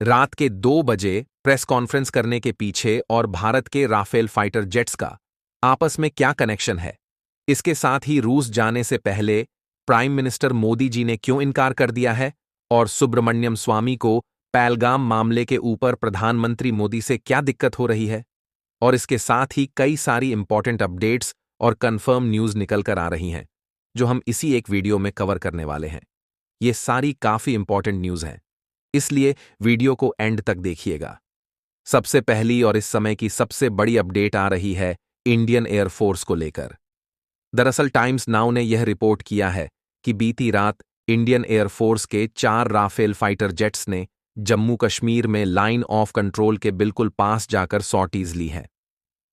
रात के 2 बजे प्रेस कॉन्फ्रेंस करने के पीछे और भारत के राफेल फाइटर जेट्स का आपस में क्या कनेक्शन है? इसके साथ ही रूस जाने से पहले प्राइम मिनिस्टर मोदी जी ने क्यों इनकार कर दिया है? और सुब्रमण्यम स्वामी को पहलगाम मामले के ऊपर प्रधानमंत्री मोदी से क्या दिक्कत हो रही है? और इसके साथ ही कई सारी इंपॉर्टेंट अपडेट्स और कंफर्म न्यूज निकल कर आ रही हैं, जो हम इसी एक वीडियो में कवर करने वाले हैं। ये सारी काफी इंपॉर्टेंट न्यूज हैं, इसलिए वीडियो को एंड तक देखिएगा। सबसे पहली और इस समय की सबसे बड़ी अपडेट आ रही है इंडियन एयरफोर्स को लेकर। दरअसल टाइम्स नाउ ने यह रिपोर्ट किया है कि बीती रात इंडियन एयरफोर्स के 4 राफेल फाइटर जेट्स ने जम्मू कश्मीर में लाइन ऑफ कंट्रोल के बिल्कुल पास जाकर सॉर्टीज ली हैं।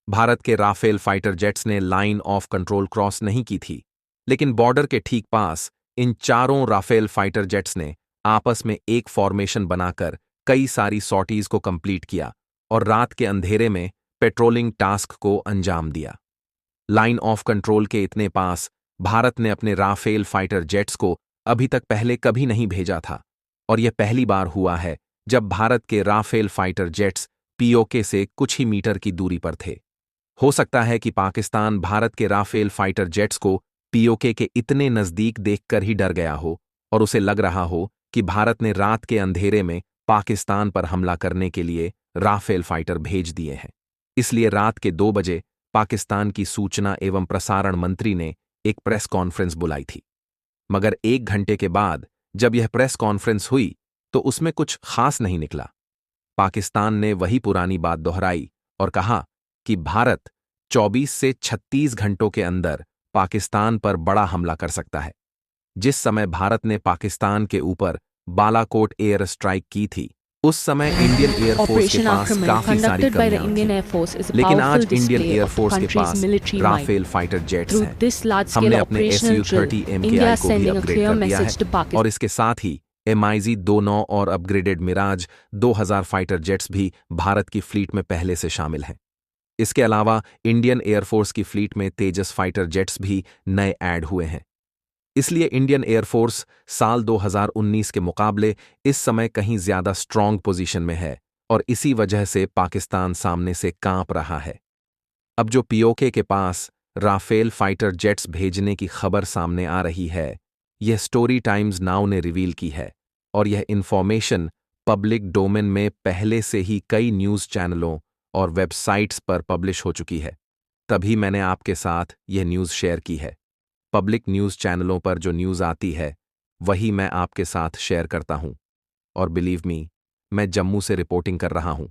भारत के राफेल फाइटर जेट्स ने लाइन ऑफ कंट्रोल क्रॉस नहीं की थी, लेकिन बॉर्डर के ठीक पास इन चारों राफेल फाइटर जेट्स ने आपस में एक फॉर्मेशन बनाकर कई सारी सॉर्टीज को कंप्लीट किया और रात के अंधेरे में पेट्रोलिंग टास्क को अंजाम दिया। लाइन ऑफ कंट्रोल के इतने पास भारत ने अपने राफेल फाइटर जेट्स को अभी तक पहले कभी नहीं भेजा था, और यह पहली बार हुआ है जब भारत के राफेल फाइटर जेट्स पीओके से कुछ ही मीटर की दूरी पर थे। हो सकता है कि पाकिस्तान भारत के राफेल फाइटर जेट्स को पीओके के इतने नजदीक देखकर ही डर गया हो और उसे लग रहा हो कि भारत ने रात के अंधेरे में पाकिस्तान पर हमला करने के लिए राफेल फाइटर भेज दिए हैं। इसलिए रात के 2 बजे पाकिस्तान की सूचना एवं प्रसारण मंत्री ने एक प्रेस कॉन्फ्रेंस बुलाई थी। मगर 1 घंटे के बाद जब यह प्रेस कॉन्फ्रेंस हुई तो उसमें कुछ खास नहीं निकला। पाकिस्तान ने वही पुरानी बात दोहराई और कहा कि भारत 24 से 36 घंटों के अंदर पाकिस्तान पर बड़ा हमला कर सकता है। जिस समय भारत ने पाकिस्तान के ऊपर बालाकोट एयर स्ट्राइक की थी, उस समय इंडियन एयरफोर्स के पास काफी सारी कमियां थीं। लेकिन आज इंडियन एयरफोर्स के पास राफेल फाइटर जेट्स हैं। हमने अपने SU-30 MKI को भी अपग्रेड कर दिया है और इसके साथ ही MiG-29 और अपग्रेडेड मिराज 2000 फाइटर जेट्स भी भारत की फ्लीट में पहले से शामिल हैं। इसके अलावा इंडियन एयरफोर्स की फ्लीट में तेजस फाइटर जेट्स भी नए ऐड हुए हैं। इसलिए इंडियन एयरफोर्स साल 2019 के मुकाबले इस समय कहीं ज्यादा स्ट्रांग पोजीशन में है और इसी वजह से पाकिस्तान सामने से कांप रहा है। अब जो पीओके के पास राफेल फाइटर जेट्स भेजने की खबर सामने आ रही है, यह स्टोरी टाइम्स नाउ ने रिवील की है और यह इंफॉर्मेशन पब्लिक डोमेन में पहले से ही कई न्यूज चैनलों और वेबसाइट्स पर पब्लिश हो चुकी है। तभी मैंने आपके साथ यह न्यूज शेयर की है। पब्लिक न्यूज चैनलों पर जो न्यूज आती है वही मैं आपके साथ शेयर करता हूं। और बिलीव मी, मैं जम्मू से रिपोर्टिंग कर रहा हूं।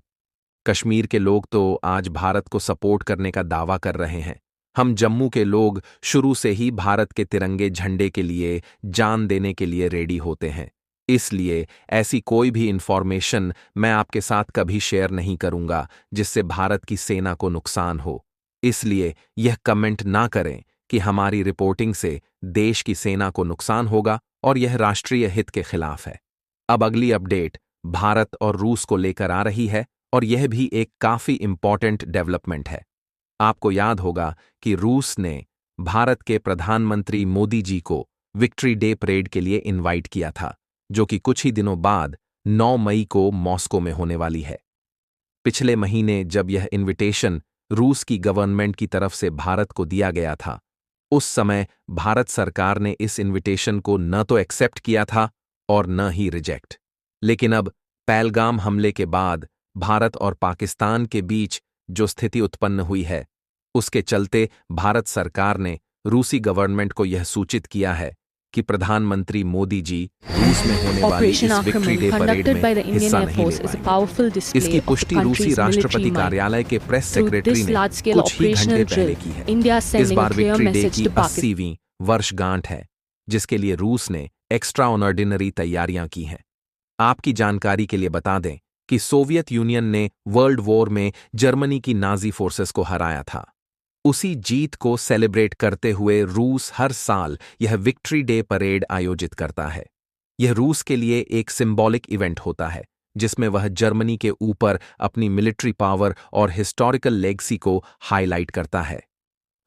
कश्मीर के लोग तो आज भारत को सपोर्ट करने का दावा कर रहे हैं। हम जम्मू के लोग शुरू से ही भारत के तिरंगे झंडे के लिए जान देने के लिए रेडी होते हैं। इसलिए ऐसी कोई भी इंफॉर्मेशन मैं आपके साथ कभी शेयर नहीं करूंगा जिससे भारत की सेना को नुकसान हो। इसलिए यह कमेंट ना करें कि हमारी रिपोर्टिंग से देश की सेना को नुकसान होगा और यह राष्ट्रीय हित के खिलाफ है। अब अगली अपडेट भारत और रूस को लेकर आ रही है और यह भी एक काफी इंपॉर्टेंट डेवलपमेंट है। आपको याद होगा कि रूस ने भारत के प्रधानमंत्री मोदी जी को विक्ट्री डे परेड के लिए इनवाइट किया था, जो कि कुछ ही दिनों बाद 9 मई को मॉस्को में होने वाली है। पिछले महीने जब यह इनविटेशन रूस की गवर्नमेंट की तरफ से भारत को दिया गया था, उस समय भारत सरकार ने इस इनविटेशन को न तो एक्सेप्ट किया था और न ही रिजेक्ट। लेकिन अब पहलगाम हमले के बाद भारत और पाकिस्तान के बीच जो स्थिति उत्पन्न हुई है, उसके चलते भारत सरकार ने रूसी गवर्नमेंट को यह सूचित किया है कि प्रधानमंत्री मोदी जी रूस में होने वाली इस विक्ट्री डे परेड में हिस्सा नहीं ले पाएंगे। इसकी पुष्टि रूसी राष्ट्रपति कार्यालय के प्रेस सेक्रेटरी ने कुछ ही घंटे पहले की है। इस बार विक्ट्री डे की 80वीं वर्षगांठ है, जिसके लिए रूस ने एक्स्ट्रा ऑर्डिनरी तैयारियां की हैं। आपकी जानकारी के लिए बता दें कि सोवियत यूनियन ने वर्ल्ड वॉर में जर्मनी की नाजी फोर्सेस को हराया था। उसी जीत को सेलिब्रेट करते हुए रूस हर साल यह विक्ट्री डे परेड आयोजित करता है। यह रूस के लिए एक सिंबॉलिक इवेंट होता है, जिसमें वह जर्मनी के ऊपर अपनी मिलिट्री पावर और हिस्टोरिकल लेगेसी को हाईलाइट करता है।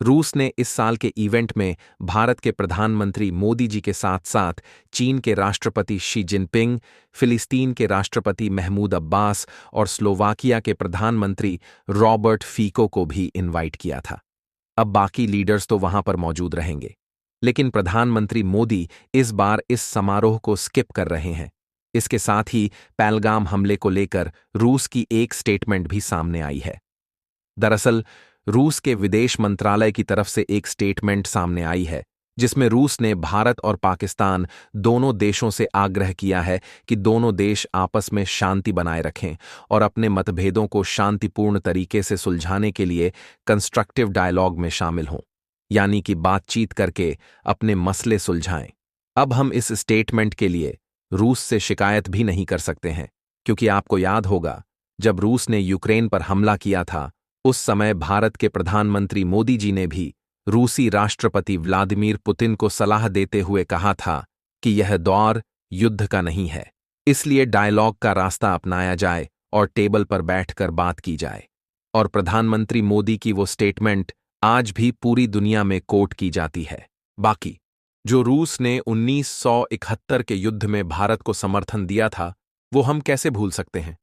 रूस ने इस साल के इवेंट में भारत के प्रधानमंत्री मोदी जी के साथ साथ चीन के राष्ट्रपति शी जिनपिंग, फिलिस्तीन के राष्ट्रपति महमूद अब्बास और स्लोवाकिया के प्रधानमंत्री रॉबर्ट फीको को भी इनवाइट किया था। अब बाकी लीडर्स तो वहां पर मौजूद रहेंगे, लेकिन प्रधानमंत्री मोदी इस बार इस समारोह को स्किप कर रहे हैं। इसके साथ ही पहलगाम हमले को लेकर रूस की एक स्टेटमेंट भी सामने आई है। दरअसल रूस के विदेश मंत्रालय की तरफ से एक स्टेटमेंट सामने आई है, जिसमें रूस ने भारत और पाकिस्तान दोनों देशों से आग्रह किया है कि दोनों देश आपस में शांति बनाए रखें और अपने मतभेदों को शांतिपूर्ण तरीके से सुलझाने के लिए कंस्ट्रक्टिव डायलॉग में शामिल हों, यानी कि बातचीत करके अपने मसले सुलझाएं। अब हम इस स्टेटमेंट के लिए रूस से शिकायत भी नहीं कर सकते हैं, क्योंकि आपको याद होगा जब रूस ने यूक्रेन पर हमला किया था, उस समय भारत के प्रधानमंत्री मोदी जी ने भी रूसी राष्ट्रपति व्लादिमीर पुतिन को सलाह देते हुए कहा था कि यह दौर युद्ध का नहीं है, इसलिए डायलॉग का रास्ता अपनाया जाए और टेबल पर बैठकर बात की जाए। और प्रधानमंत्री मोदी की वो स्टेटमेंट आज भी पूरी दुनिया में कोट की जाती है। बाकी जो रूस ने 1971 के युद्ध में भारत को समर्थन दिया था, वो हम कैसे भूल सकते हैं।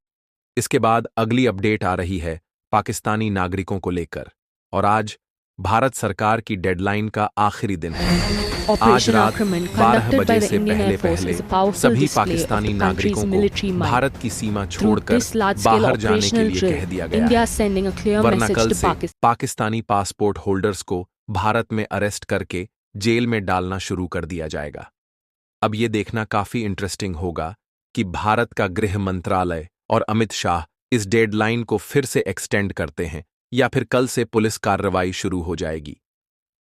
इसके बाद अगली अपडेट आ रही है पाकिस्तानी नागरिकों को लेकर, और आज भारत सरकार की डेडलाइन का आखिरी दिन है। आज रात 12 बजे से पहले सभी पाकिस्तानी नागरिकों को भारत की सीमा छोड़कर बाहर जाने के लिए कह दिया गया है, वरना कल से पाकिस्तानी पासपोर्ट होल्डर्स को भारत में अरेस्ट करके जेल में डालना शुरू कर दिया जाएगा। अब ये देखना काफी इंटरेस्टिंग होगा कि भारत का गृह मंत्रालय और अमित शाह इस डेडलाइन को फिर से एक्सटेंड करते हैं या फिर कल से पुलिस कार्रवाई शुरू हो जाएगी,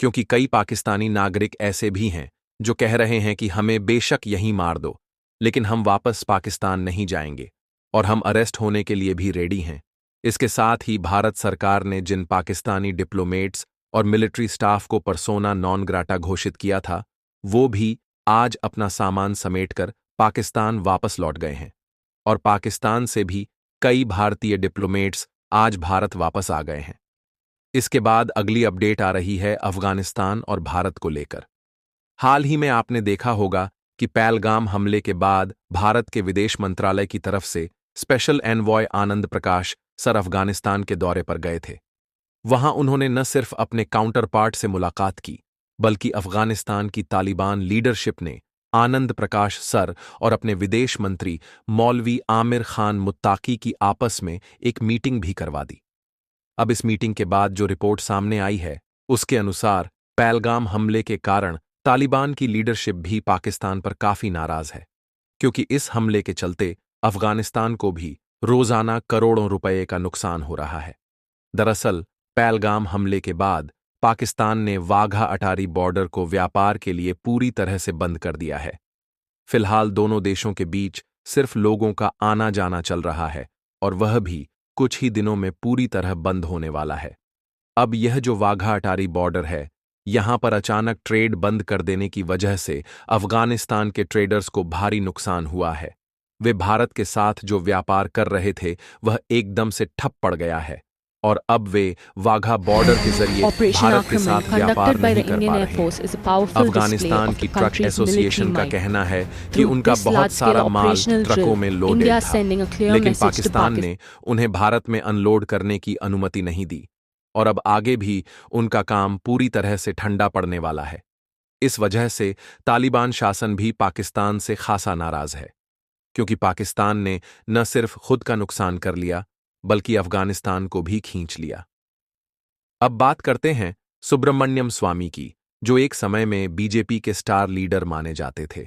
क्योंकि कई पाकिस्तानी नागरिक ऐसे भी हैं जो कह रहे हैं कि हमें बेशक यहीं मार दो, लेकिन हम वापस पाकिस्तान नहीं जाएंगे और हम अरेस्ट होने के लिए भी रेडी हैं। इसके साथ ही भारत सरकार ने जिन पाकिस्तानी डिप्लोमेट्स और मिलिट्री स्टाफ को पर्सोना नॉन ग्राटा घोषित किया था, वो भी आज अपना सामान समेटकर पाकिस्तान वापस लौट गए हैं, और पाकिस्तान से भी कई भारतीय डिप्लोमेट्स आज भारत वापस आ गए हैं। इसके बाद अगली अपडेट आ रही है अफगानिस्तान और भारत को लेकर। हाल ही में आपने देखा होगा कि पहलगाम हमले के बाद भारत के विदेश मंत्रालय की तरफ से special envoy Anand Prakash sir Afghanistan के दौरे पर गए थे। वहां उन्होंने न सिर्फ अपने काउंटर पार्ट से मुलाकात की, बल्कि अफगानिस्तान की तालिबान लीडरशिप ने आनंद प्रकाश सर और अपने विदेश मंत्री मौलवी आमिर खान मुत्ताकी की आपस में एक मीटिंग भी करवा दी। अब इस मीटिंग के बाद जो रिपोर्ट सामने आई है, उसके अनुसार पहलगाम हमले के कारण तालिबान की लीडरशिप भी पाकिस्तान पर काफी नाराज है, क्योंकि इस हमले के चलते अफगानिस्तान को भी रोजाना करोड़ों रुपए का नुकसान हो रहा है। दरअसल पहलगाम हमले के बाद पाकिस्तान ने वाघा अटारी बॉर्डर को व्यापार के लिए पूरी तरह से बंद कर दिया है। फिलहाल दोनों देशों के बीच सिर्फ लोगों का आना जाना चल रहा है, और वह भी कुछ ही दिनों में पूरी तरह बंद होने वाला है। अब यह जो वाघा अटारी बॉर्डर है, यहां पर अचानक ट्रेड बंद कर देने की वजह से अफगानिस्तान के ट्रेडर्स को भारी नुकसान हुआ है। वे भारत के साथ जो व्यापार कर रहे थे वह एकदम से ठप पड़ गया है, और अब वे वाघा बॉर्डर के जरिए भारत के साथ व्यापार नहीं कर पा रहे हैं। अफगानिस्तान की ट्रक एसोसिएशन का कहना है कि उनका बहुत सारा माल ट्रकों में लोडेड था, लेकिन पाकिस्तान ने उन्हें भारत में अनलोड करने की अनुमति नहीं दी, और अब आगे भी उनका काम पूरी तरह से ठंडा पड़ने वाला है। इस वजह से तालिबान शासन भी पाकिस्तान से खासा नाराज है, क्योंकि पाकिस्तान ने न सिर्फ खुद का नुकसान कर लिया, बल्कि अफगानिस्तान को भी खींच लिया। अब बात करते हैं सुब्रमण्यम स्वामी की, जो एक समय में बीजेपी के स्टार लीडर माने जाते थे।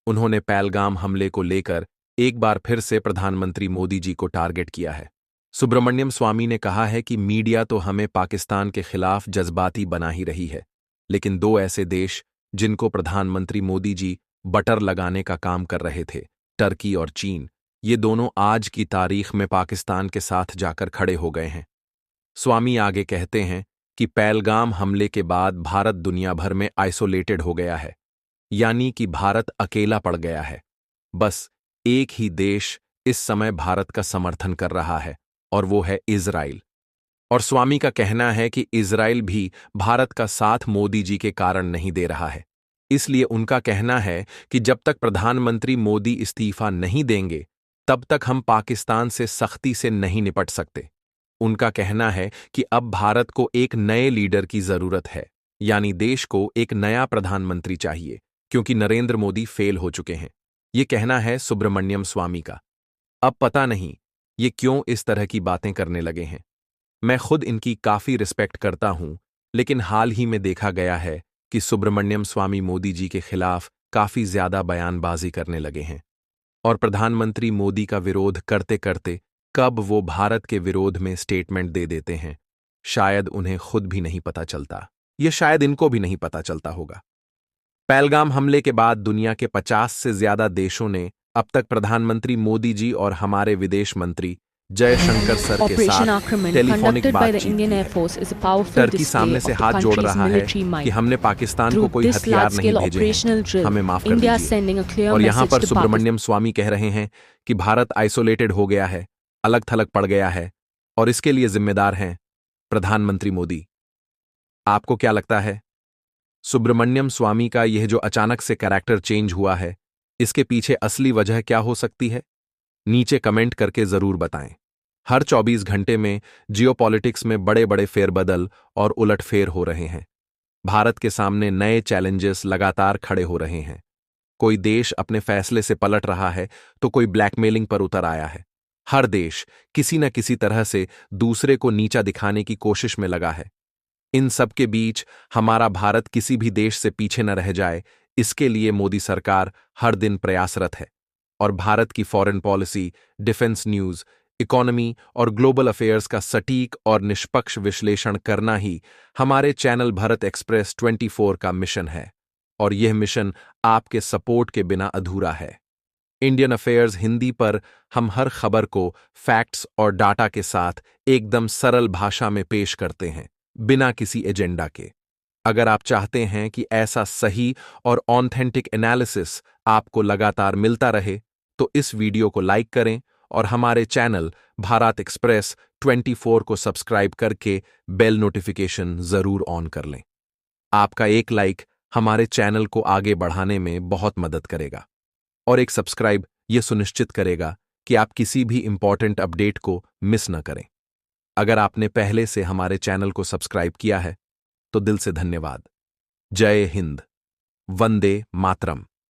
उन्होंने पहलगाम हमले को लेकर एक बार फिर से प्रधानमंत्री मोदी जी को टारगेट किया है। सुब्रमण्यम स्वामी ने कहा है कि मीडिया तो हमें पाकिस्तान के खिलाफ जज्बाती बना ही रही है, लेकिन दो ऐसे देश जिनको प्रधानमंत्री मोदी जी बटर लगाने का काम कर रहे थे, टर्की और चीन, ये दोनों आज की तारीख में पाकिस्तान के साथ जाकर खड़े हो गए हैं। स्वामी आगे कहते हैं कि पहलगाम हमले के बाद भारत दुनिया भर में आइसोलेटेड हो गया है, यानी कि भारत अकेला पड़ गया है। बस एक ही देश इस समय भारत का समर्थन कर रहा है, और वो है इजराइल। और स्वामी का कहना है कि इजराइल भी भारत का साथ मोदी जी के कारण नहीं दे रहा है। इसलिए उनका कहना है कि जब तक प्रधानमंत्री मोदी इस्तीफा नहीं देंगे, तब तक हम पाकिस्तान से सख्ती से नहीं निपट सकते। उनका कहना है कि अब भारत को एक नए लीडर की जरूरत है, यानी देश को एक नया प्रधानमंत्री चाहिए, क्योंकि नरेंद्र मोदी फेल हो चुके हैं। ये कहना है सुब्रमण्यम स्वामी का। अब पता नहीं ये क्यों इस तरह की बातें करने लगे हैं। मैं खुद इनकी काफी रिस्पेक्ट करता हूं, लेकिन हाल ही में देखा गया है कि सुब्रमण्यम स्वामी मोदी जी के खिलाफ काफी ज्यादा बयानबाजी करने लगे हैं, और प्रधानमंत्री मोदी का विरोध करते करते कब वो भारत के विरोध में स्टेटमेंट दे देते हैं, शायद उन्हें खुद भी नहीं पता चलता। ये शायद इनको भी नहीं पता चलता होगा। पहलगाम हमले के बाद दुनिया के 50 से ज्यादा देशों ने अब तक प्रधानमंत्री मोदी जी और हमारे विदेश मंत्री जयशंकर सर के साथ टेलीफोनिक बातचीत की है। टर्की सामने से हाथ जोड़ रहा है कि हमने पाकिस्तान को कोई हथियार नहीं भेजे हैं, हमें माफ कर दीजिए। और यहाँ पर सुब्रमण्यम स्वामी कह रहे हैं कि भारत आइसोलेटेड हो गया है, अलग थलग पड़ गया है, और इसके लिए जिम्मेदार हैं प्रधानमंत्री मोदी। आपको क्या लगता है? सुब्रमण्यम स्वामी का यह जो अचानक से कैरेक्टर चेंज हुआ है, इसके पीछे असली वजह क्या हो सकती है? नीचे कमेंट करके जरूर बताएं। हर 24 घंटे में जियोपॉलिटिक्स में बड़े बड़े फेरबदल और उलटफेर हो रहे हैं। भारत के सामने नए चैलेंजेस लगातार खड़े हो रहे हैं। कोई देश अपने फैसले से पलट रहा है, तो कोई ब्लैकमेलिंग पर उतर आया है। हर देश किसी न किसी तरह से दूसरे को नीचा दिखाने की कोशिश में लगा है। इन सब के बीच हमारा भारत किसी भी देश से पीछे न रह जाए, इसके लिए मोदी सरकार हर दिन प्रयासरत है। और भारत की foreign policy, defence news, economy और ग्लोबल अफेयर्स का सटीक और निष्पक्ष विश्लेषण करना ही हमारे चैनल भारत एक्सप्रेस 24 का मिशन है। और यह मिशन आपके सपोर्ट के बिना अधूरा है। इंडियन अफेयर्स हिंदी पर हम हर खबर को फैक्ट्स और डाटा के साथ एकदम सरल भाषा में पेश करते हैं, बिना किसी एजेंडा के। अगर आप चाहते हैं कि ऐसा सही और ऑथेंटिक एनालिसिस आपको लगातार मिलता रहे, तो इस वीडियो को लाइक करें और हमारे चैनल भारत एक्सप्रेस 24 को सब्सक्राइब करके बेल नोटिफिकेशन जरूर ऑन कर लें। आपका एक लाइक हमारे चैनल को आगे बढ़ाने में बहुत मदद करेगा, और एक सब्सक्राइब यह सुनिश्चित करेगा कि आप किसी भी इंपॉर्टेंट अपडेट को मिस न करें। अगर आपने पहले से हमारे चैनल को सब्सक्राइब किया है, तो दिल से धन्यवाद। जय हिंद, वंदे मातरम।